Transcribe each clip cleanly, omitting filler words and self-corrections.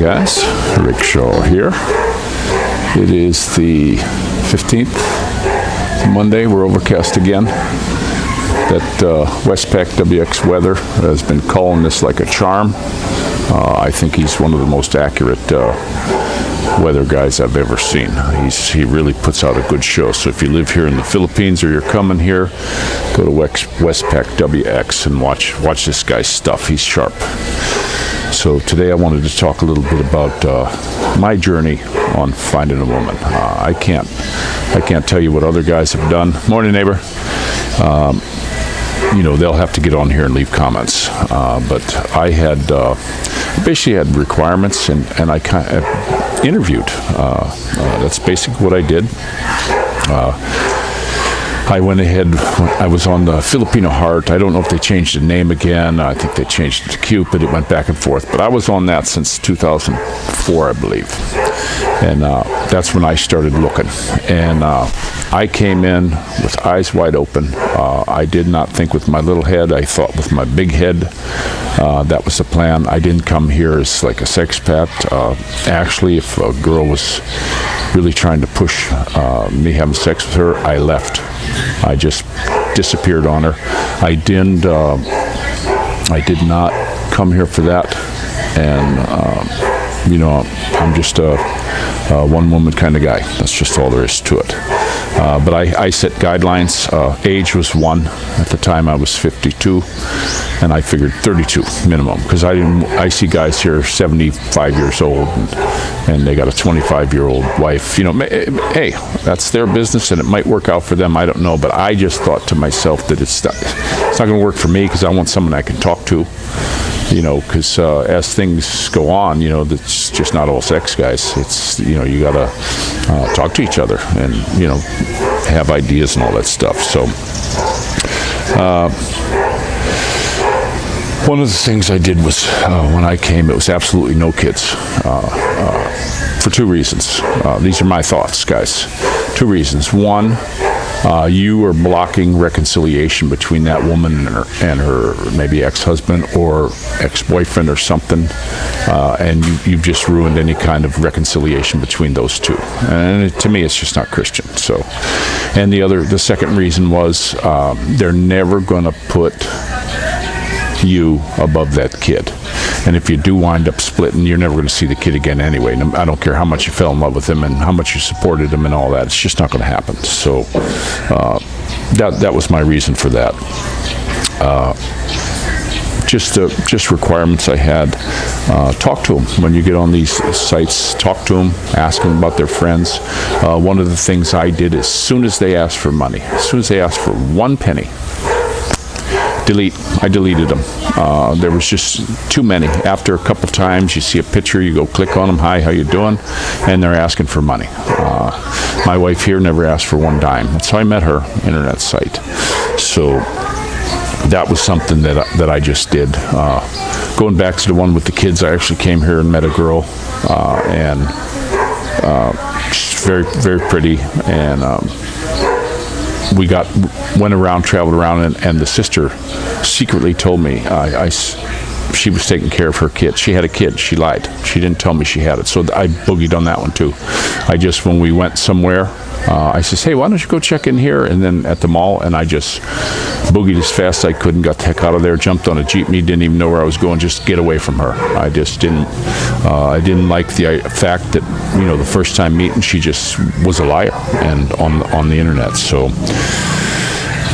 guys, Rick Shaw here. It is the 15th, Monday. We're overcast again. That Westpac WX weather has been calling this like a charm. I think he's one of the most accurate weather guys I've ever seen. He really puts out a good show. So if you live here in the Philippines or you're coming here, go to Westpac WX and watch this guy's stuff. He's sharp. So today I wanted to talk a little bit about my journey on finding a woman. I can't tell you what other guys have done. Morning, neighbor. They'll have to get on here and leave comments. But I had basically had requirements, and I kind of interviewed. That's basically what I did. I went ahead, I was on the Filipino Heart. I don't know if they changed the name again. I think they changed it to Cupid. It went back and forth. But I was on that since 2004, I believe. And that's when I started looking. And I came in with eyes wide open. I did not think with my little head. I thought with my big head. That was the plan. I didn't come here as like a sexpat. Actually, if a girl was really trying to push me having sex with her, I left. I just disappeared on her. I did not come here for that. And I'm just a one-woman kind of guy. That's just all there is to it. But I set guidelines. Age was one. At the time, I was 52, and I figured 32 minimum, because I see guys here 75 years old, and they got a 25-year-old wife. Hey, that's their business, and it might work out for them. I don't know, but I just thought to myself that it's not going to work for me, because I want someone I can talk to. Because as things go on, it's just not all sex, guys. It's, you got to talk to each other and, have ideas and all that stuff. So one of the things I did was when I came, it was absolutely no kids for two reasons. These are my thoughts, guys. Two reasons. One, you are blocking reconciliation between that woman and her maybe ex-husband or ex-boyfriend or something, and you've just ruined any kind of reconciliation between those two. And to me, it's just not Christian. So, and the second reason was they're never going to put you above that kid. And if you do wind up splitting, you're never going to see the kid again anyway. I don't care how much you fell in love with him and how much you supported him and all that. It's just not going to happen. So that was my reason for that. Just requirements I had. Talk to them when you get on these sites. Talk to them. Ask them about their friends. One of the things I did, as soon as they asked for money, as soon as they asked for 1 penny, I deleted them. There was just too many. After a couple times, you see a picture, you go click on them, hi, how you doing? And they're asking for money. My wife here never asked for 1 dime. That's how I met her, internet site. So that was something that I just did. Going back to the one with the kids, I actually came here and met a girl, and she's very, very pretty, and we traveled around, and the sister secretly told me she was taking care of her kid. She had a kid. She lied. She didn't tell me she had it. So I boogied on that one too. When we went somewhere, I says, hey, why don't you go check in here? And then at the mall, and I just boogied as fast as I could and got the heck out of there, jumped on a jeepney, didn't even know where I was going, just get away from her. I just didn't like the fact that, the first time meeting, she just was a liar and on the internet. So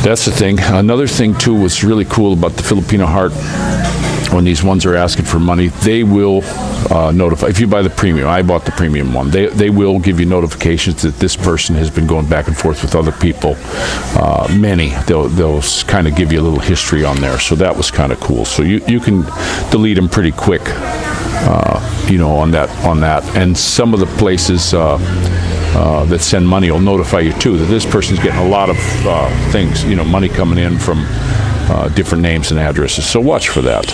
that's the thing. Another thing too was really cool about the Filipino Heart. When these ones are asking for money, they will notify. If you buy the premium, I bought the premium one, they will give you notifications that this person has been going back and forth with other people. Many. They'll kind of give you a little history on there. So that was kind of cool. So you can delete them pretty quick, on that. And some of the places that send money will notify you too that this person's getting a lot of things, money coming in from different names and addresses. So watch for that.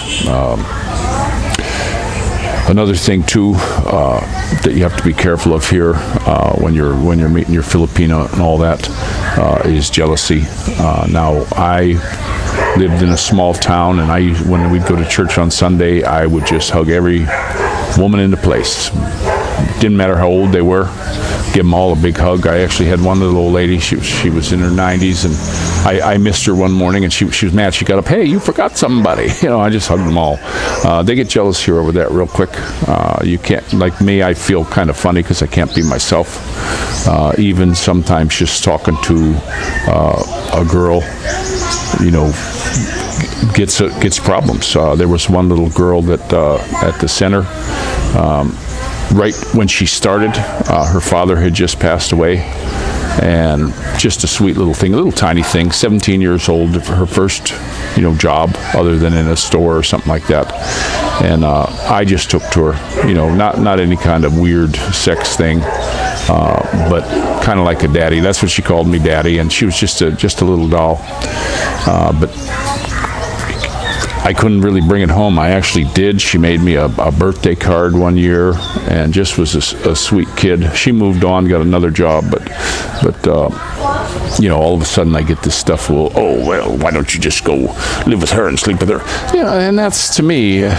Another thing too that you have to be careful of here when you're meeting your Filipino and all that is jealousy. Now, I lived in a small town, and when we'd go to church on Sunday, I would just hug every woman in the place. Didn't matter how old they were, give them all a big hug. I actually had one little old lady, she was in her 90s, and I missed her one morning, and she was mad. She got up, "Hey, you forgot somebody." I just hugged them all. They get jealous here over that real quick. You can't, like me, I feel kind of funny because I can't be myself. Even sometimes just talking to a girl, gets problems. There was one little girl that at the center, right when she started, her father had just passed away, and just a sweet little thing, a little tiny thing, 17 years old, her first, job other than in a store or something like that. And I just took to her, not any kind of weird sex thing, but kind of like a daddy. That's what she called me, daddy, and she was just a little doll. But I couldn't really bring it home. I actually did. She made me a birthday card one year, and just was a sweet kid. She moved on, got another job, but all of a sudden I get this stuff. Well, why don't you just go live with her and sleep with her? And that's, to me,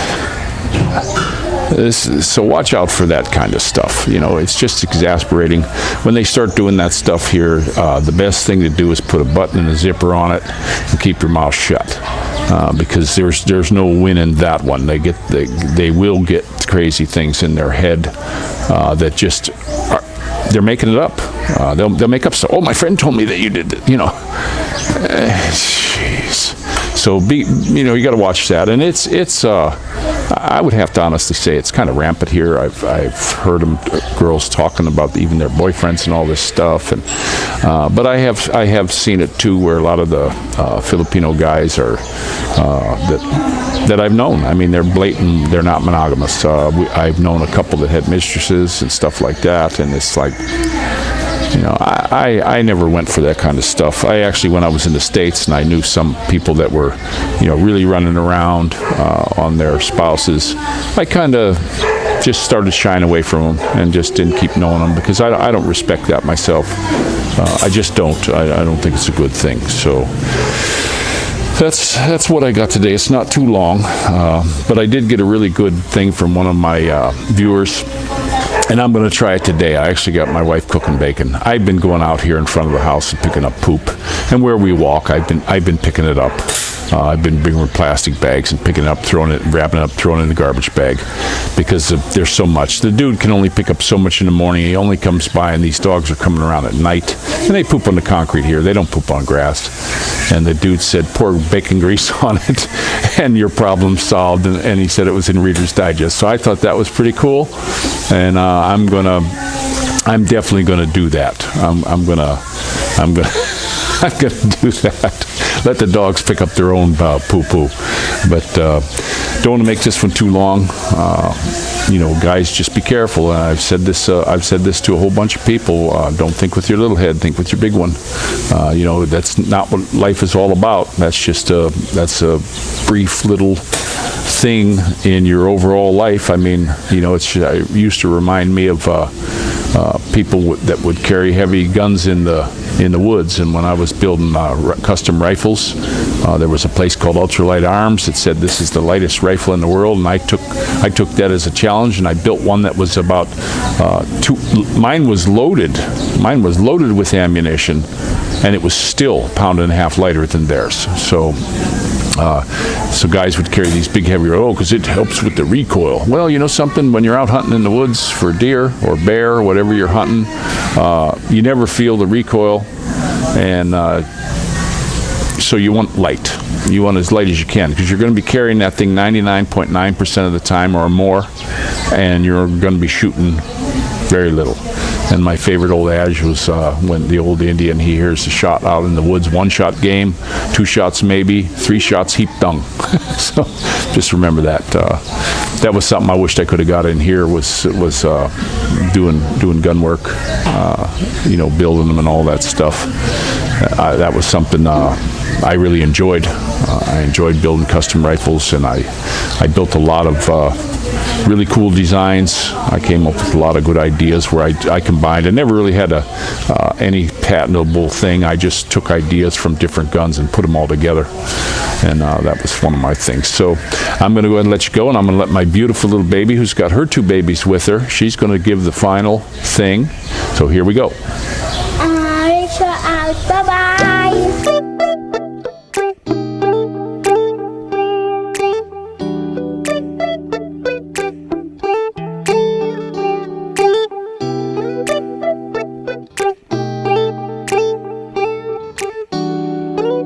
so watch out for that kind of stuff. It's just exasperating when they start doing that stuff here. The best thing to do is put a button and a zipper on it and keep your mouth shut. Because there's no win in that one. They will get crazy things in their head that just they're making it up. They'll make up stuff. Oh, my friend told me that you did it. Jeez. So you got to watch that, and it's. I would have to honestly say it's kind of rampant here. I've heard girls talking about even their boyfriends and all this stuff, and but I have seen it too, where a lot of the Filipino guys are that I've known. I mean, they're blatant. They're not monogamous. I've known a couple that had mistresses and stuff like that, and it's like. I never went for that kind of stuff. I actually, when I was in the States, and I knew some people that were, really running around on their spouses, I kind of just started shying away from them and just didn't keep knowing them, because I don't respect that myself. I just don't. I don't think it's a good thing. So that's what I got today. It's not too long, but I did get a really good thing from one of my viewers. And I'm going to try it today. I actually got my wife cooking bacon. I've been going out here in front of the house and picking up poop. And where we walk, I've been picking it up. I've been bringing plastic bags and picking it up, throwing it, wrapping it up, throwing it in the garbage bag, because there's so much. The dude can only pick up so much in the morning. He only comes by, and these dogs are coming around at night, and they poop on the concrete here. They don't poop on grass. And the dude said, pour bacon grease on it, and your problem's solved. And he said it was in Reader's Digest. So I thought that was pretty cool, and I'm definitely gonna do that. I'm gonna do that. Let the dogs pick up their own poo-poo. But don't want to make this one too long. Guys, just be careful. And I've said this to a whole bunch of people. Don't think with your little head. Think with your big one. That's not what life is all about. That's just that's a brief little thing in your overall life. I mean, it used to remind me of people that would carry heavy guns in the woods. And when I was building custom rifles, there was a place called Ultralight Arms that said this is the lightest rifle in the world, and I took that as a challenge, and I built one that was about mine was loaded with ammunition, and it was still a pound and a half lighter than theirs. So guys would carry these big heavy because it helps with the recoil. Well, something, when you're out hunting in the woods for deer or bear or whatever you're hunting, you never feel the recoil, and so you want light. You want as light as you can, because you're going to be carrying that thing 99.9% of the time or more, and you're going to be shooting very little. And my favorite old adage was when the old Indian, he hears a shot out in the woods, 1-shot game, 2 shots maybe, 3 shots heap dung. So just remember that. That was something I wished I could have got in here, was doing gun work, building them and all that stuff. That was something I really enjoyed. I enjoyed building custom rifles, and I built a lot of really cool designs. I came up with a lot of good ideas where I combined. I never really had any patentable thing. I just took ideas from different guns and put them all together. And that was one of my things. So I'm going to go ahead and let you go, and I'm going to let my beautiful little baby, who's got her 2 babies with her, she's going to give the final thing. So here we go. Bye-bye.